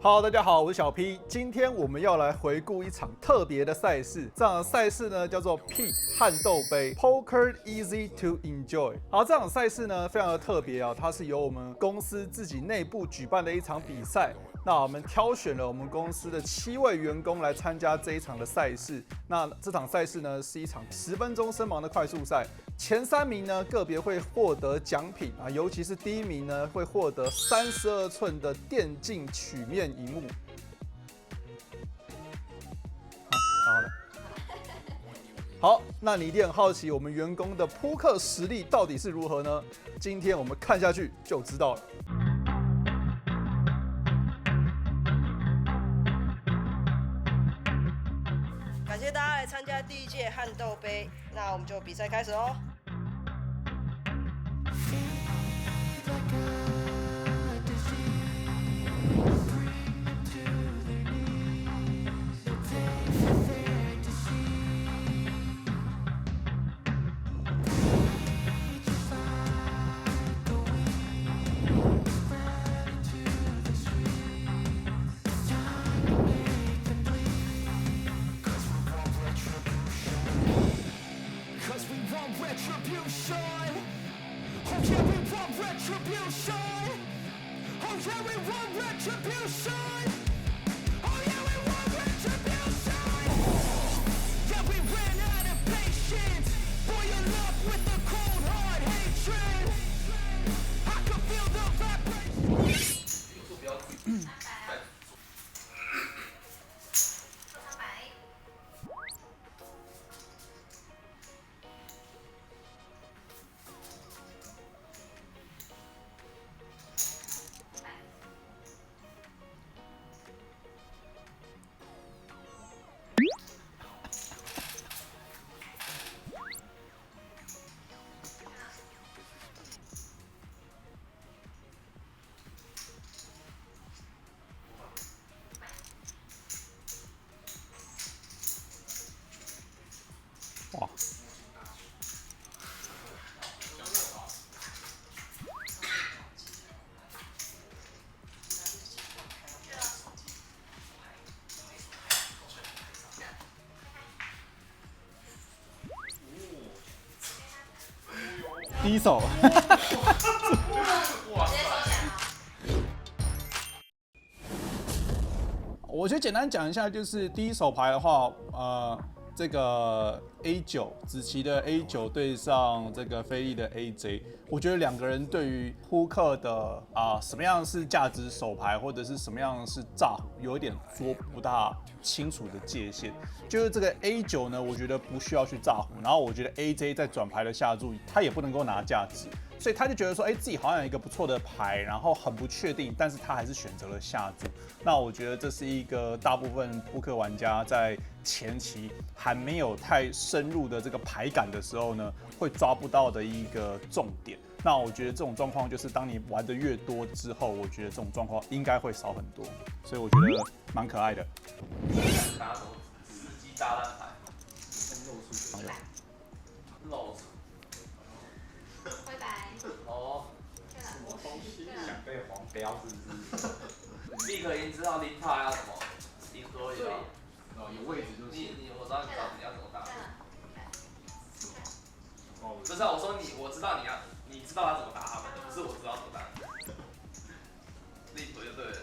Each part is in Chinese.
Hello， 大家好，我是小 P。今天我们要来回顾一场特别的赛事，这场赛事呢叫做 P 汉斗杯 Poker Easy to Enjoy。好，这场赛事呢非常的特别啊，它是由我们公司自己内部举办的一场比赛。那我们挑选了我们公司的7位员工来参加这一场的赛事。那这场赛事呢是一场10分钟身盲的快速赛，前3名呢个别会获得奖品啊，尤其是第1名呢会获得32寸的电竞曲面萤幕。好了，好，那你一定很好奇我们员工的扑克实力到底是如何呢？今天我们看下去就知道了。感谢大家来参加第1届汉斗杯，那我们就比赛开始哦。哇！第一手，我觉得简单讲一下，就是第一手牌的话，这个 A9 子琪的 A9 对上这个菲利的 AJ， 我觉得2个人对于扑克的什么样是价值手牌，或者是什么样是炸胡，有一点捉不大清楚的界限。就是这个 A9 呢，我觉得不需要去炸胡，然后我觉得 AJ 在转牌的下注，他也不能够拿价值。所以他就觉得说，自己好像有一个不错的牌，然后很不确定，但是他还是选择了下注。那我觉得这是一个大部分扑克玩家在前期还没有太深入的这个牌感的时候呢，会抓不到的一个重点。那我觉得这种状况就是当你玩的越多之后，我觉得这种状况应该会少很多。所以我觉得蛮可爱的。打什么司机炸弹牌？露出。灰白。哦。什么东西想被黄标是不是？立刻已经知道拎炮要什么，你说有。有位置就是。我知道你要怎么打。不是，我说我知道你知道他怎么打他们的，不是我知道怎么打。立刻就对了。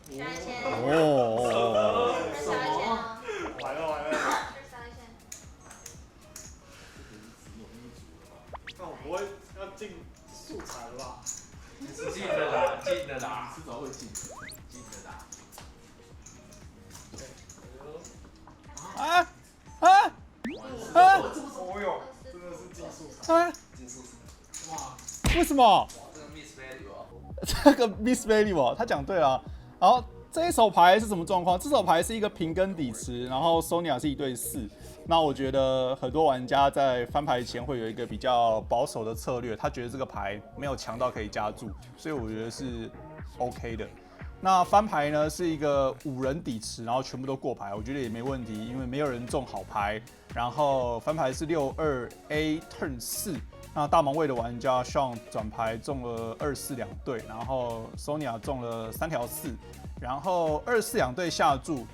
杀一千。哦。杀一千哦。完了。杀一千。那我不会要进素材了吧？进的啦，迟早会进的啦。哦哟，真的是进素材。进素材。哇！为什么？这个 miss value 哦。这个 miss value 哦，他讲对了。然后这一手牌是什么状况？这手牌是一个平跟底池，然后 Sonia 是1对4。那我觉得很多玩家在翻牌前会有一个比较保守的策略，他觉得这个牌没有强到可以加注，所以我觉得是 OK 的。那翻牌呢是一个5人底池，然后全部都过牌，我觉得也没问题，因为没有人中好牌。然后翻牌是62A Turn 4，那大盲位的玩家 Sean 转牌中了24两对，然后 Sonia 中了3条4，然后24两对下注。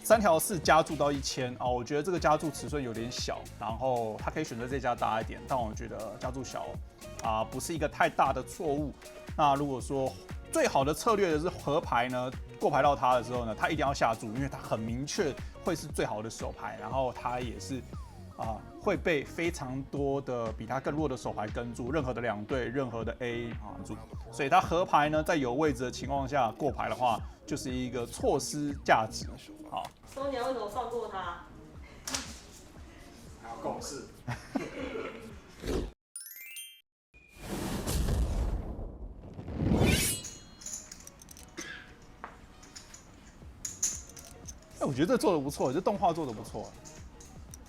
3条4加注到1000哦，我觉得这个加注尺寸有点小，然后他可以选择这家大一点，但我觉得加注小不是一个太大的错误。那如果说最好的策略的是合牌呢，过牌到他的时候呢，他一定要下注，因为他很明确会是最好的手牌，然后他也是会被非常多的比他更弱的手牌跟住，任何的2对，任何的 A 注，所以他合牌呢，在有位置的情况下过牌的话，就是一个错失价值。好，说你要为什么放过他？还有共识。我觉得这做的不错，这动画做的不错，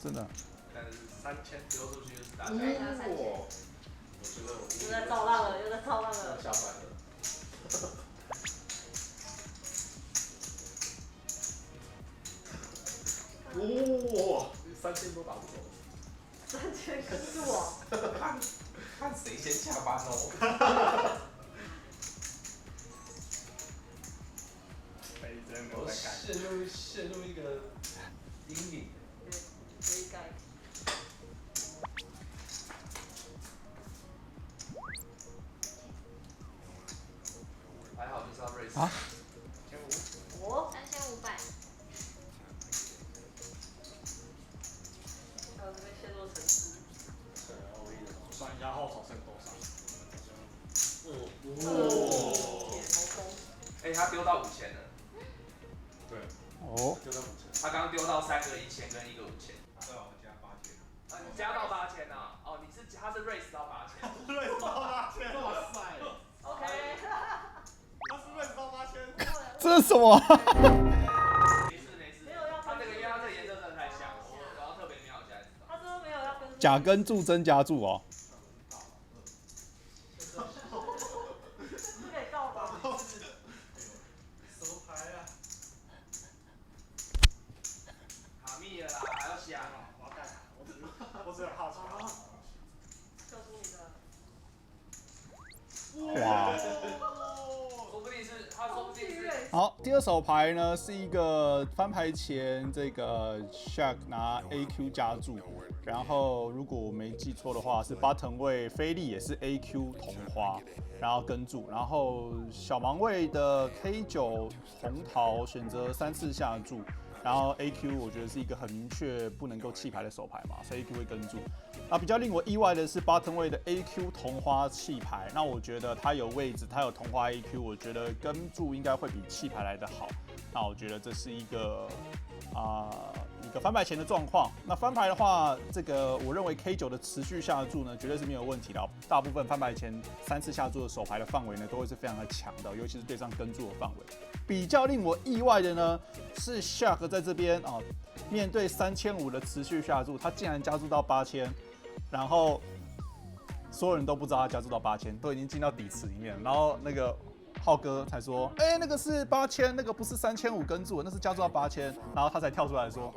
真的。但是3000丢出去就是打下对，还有3000。我觉得我又在造浪了，又在造浪了。下班了。哇，3000都打不走。 3000跟住我。看谁先下班哦。我陷入一个阴影。可以改。还好就是要 race 啊我3500。还有这边陷入沉思。对，我算一下后手剩多少。铁头功。哎，他丢到5000了。对。哦。丢到5000。他刚刚丢到3个1000跟1个5000。对，我们加8000。你加到8000啊？哦，他是 race 到8000。race 到8000，哇塞 OK。他是 race 到8000。这是什么？没事没事。没有要。他这个因为他这个颜色真的太像，我要特别瞄一下。他说没有要跟。甲跟注增加注哦。不可以告吧？手牌啊！卡密了啦，还要想。我要干啥？我只有好奇。告诉你的。哇！说不定是他说不定是。好，第二手牌呢是一个翻牌前这个 Shaq 拿 AQ 加注，然后如果我没记错的话是 button 位菲利也是 AQ 同花，然后跟注，然后小盲位的 K9 红桃选择3次下注。然后 AQ 我觉得是一个很明确不能够弃牌的手牌嘛，所以 AQ 会跟注。比较令我意外的是 button 位的 AQ 同花弃牌，那我觉得他有位置，他有同花 AQ， 我觉得跟注应该会比弃牌来的好。那我觉得这是一个翻牌前的状况。那翻牌的话，这个我认为 K9 的持续下注呢，绝对是没有问题的。大部分翻牌前3次下注的手牌的范围呢，都会是非常的强的，尤其是对上跟注的范围。比较令我意外的呢，是 Shark 在这边面对3500的持续下注，他竟然加注到8000，然后所有人都不知道他加注到8000，都已经进到底池里面了，然后那个浩哥才说，那个是8000，那个不是3500跟注，那是加注到8000，然后他才跳出来说，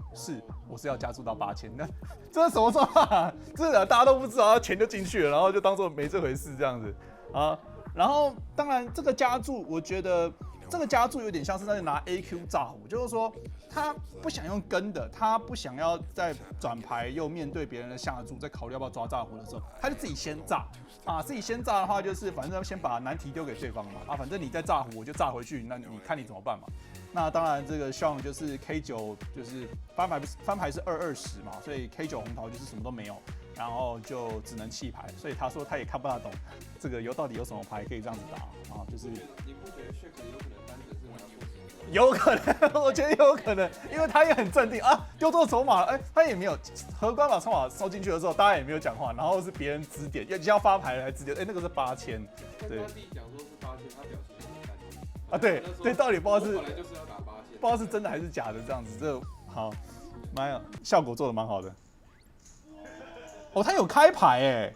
我是要加注到8000，那这是什么状况？这大家都不知道，钱就进去了，然后就当做没这回事这样子啊。然后当然这个加注，我觉得这个加注有点像是在拿 AQ 炸胡，就是说他不想用跟的，他不想要在转牌又面对别人的下注，在考虑要不要抓炸胡的时候，他就自己先炸自己先炸的话就是反正先把难题丢给对方嘛反正你在炸胡我就炸回去，那你看你怎么办嘛。那当然这个 Sean 就是 K9 就是翻牌是220嘛，所以 K9 红桃就是什么都没有，然后就只能弃牌，所以他说他也看不大懂这个到底有什么牌可以这样子打就是你不觉得 Shaq 有可能单纯是拿过手？有可能，我觉得有可能，因为他也很镇定丢错筹码了，他也没有荷官把筹码收进去的时候，大家也没有讲话，然后是别人指点，要发牌来指点，那个是8000，对。他弟讲说是8000，他表情很淡对，到底不知道是本来就是要打8000，不知道是真的还是假的这样子，这好，效果做的蛮好的。他有开牌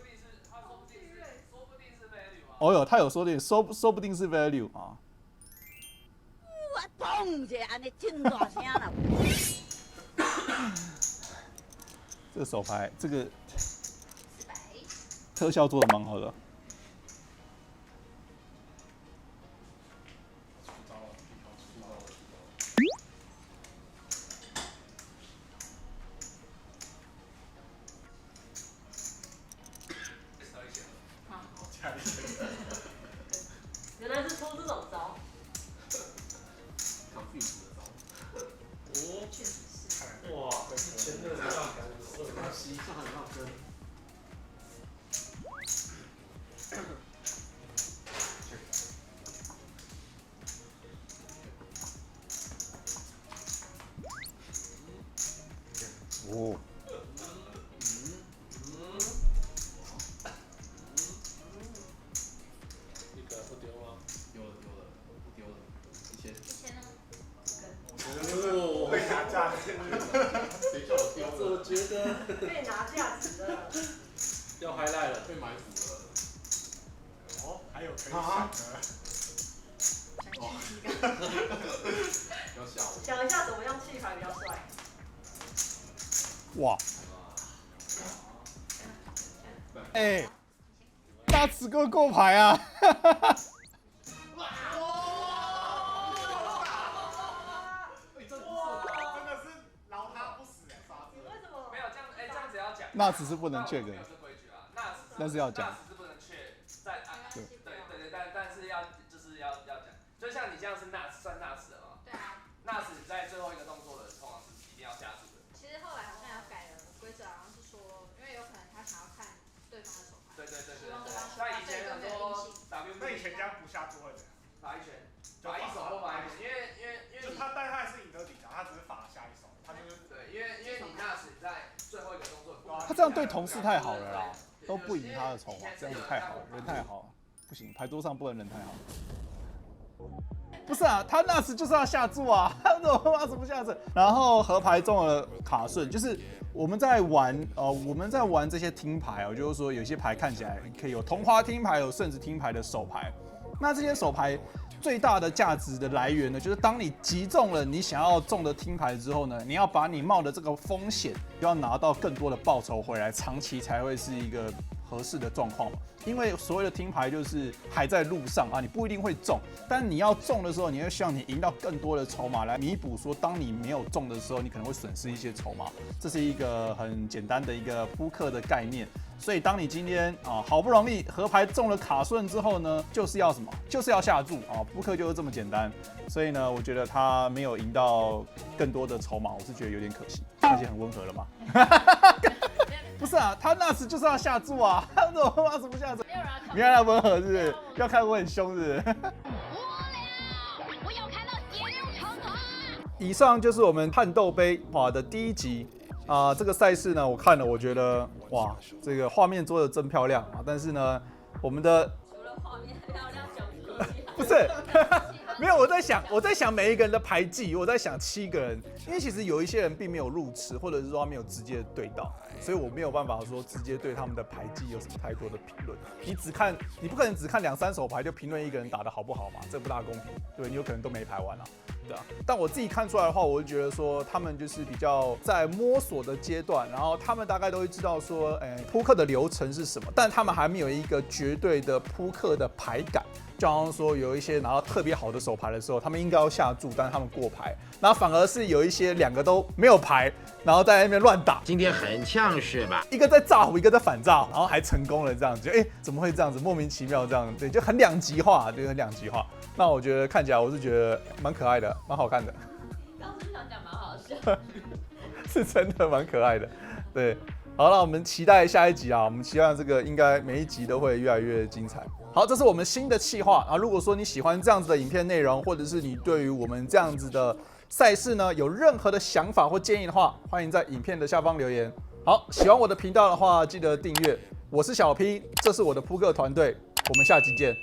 他有说他有说不定是 value 砰一下，安尼真大声啦。这个手牌，这个特效做的蛮好的。原来是出这种招。哇，真的这样感觉，实际上很认真。哦。一个不丢吗？丢了，不丢了，1000。哦，被拿价值，谁叫我丢了？我觉得被拿价值的。要 highlight 了。被埋伏了。哦，还有可以想的。不要吓我。想一下怎么样弃牌比较帅。哇！哎，大尺哥够牌啊！真的是饶他不死哎，傻子。为什么？没有这样，这样子要讲。那只是不能check的没有这规矩啊，但是要讲。那只是不能确在对，但是就是要讲，就像你这样是算NAS的嘛？对啊。NAS在最后一个动作的通常是一定要下注的。其实后来好像有改了规则，好像是说，因为有可能他想要看对方的手牌，对。希望对方那以前很多 W， 那以前这样不下注会怎样？罚一拳，罚一手或罚一拳，因为就他，但他还是赢得底的，他只是罚下一手，他就是对，因为你NAS在最后一个动作，他这样对同事太好了啦，都不赢他的筹码，这样子太好了，人太好了，不行，牌桌上不能人太好。不是啊，他那时就是要下注啊，他怎么不下注？然后河牌中了卡顺，就是我们在玩这些听牌哦，就是说有些牌看起来可以有同花听牌，有甚至听牌的手牌。那这些手牌最大的价值的来源呢，就是当你击中了你想要中的听牌之后呢，你要把你冒的这个风险，要拿到更多的报酬回来，长期才会是一个合适的状况嘛。因为所谓的听牌就是还在路上啊，你不一定会中，但你要中的时候，你会希望你赢到更多的筹码来弥补说当你没有中的时候，你可能会损失一些筹码。这是一个很简单的一个扑克的概念。所以当你今天好不容易河牌中了卡顺之后呢，就是要什么？就是要下注啊，扑克就是这么简单。所以呢，我觉得他没有赢到更多的筹码，我是觉得有点可惜。而且很温和了嘛。不是啊，他那时就是要下注啊，他怎么下注？你看他温和是不是？要看我很凶是不是？我要看到血流成河。以上就是我们汉斗杯的第一集啊。这个赛事呢，我看了，我觉得哇，这个画面做的真漂亮啊。但是呢，我们的除了画面漂亮，讲不是。没有，我在想每一个人的牌技，我在想7个人，因为其实有一些人并没有入池，或者是说他没有直接对到，所以我没有办法说直接对他们的牌技有什么太多的评论。你不可能只看2、3手牌就评论一个人打得好不好嘛，这不大公平，对，你有可能都没牌完啊，对啊。但我自己看出来的话，我就觉得说他们就是比较在摸索的阶段，然后他们大概都会知道说，扑克的流程是什么，但他们还没有一个绝对的扑克的牌感。就好像说有一些拿到特别好的手牌的时候，他们应该要下注，但是他们过牌，然后反而是有一些2个都没有牌，然后在那边乱打。今天很呛是吧？一个在炸胡，一个在反炸，然后还成功了，这样子，怎么会这样子？莫名其妙这样，对，就很两极化，对，很两极化。那我觉得看起来，我是觉得蛮可爱的，蛮好看的。刚是想讲蛮好笑，是真的蛮可爱的，对。好了，我们期待下一集啊！我们期待这个应该每一集都会越来越精彩。好，这是我们新的企划啊！如果说你喜欢这样子的影片内容，或者是你对于我们这样子的赛事呢有任何的想法或建议的话，欢迎在影片的下方留言。好，喜欢我的频道的话，记得订阅。我是小 P，这是我的扑克团队，我们下集见。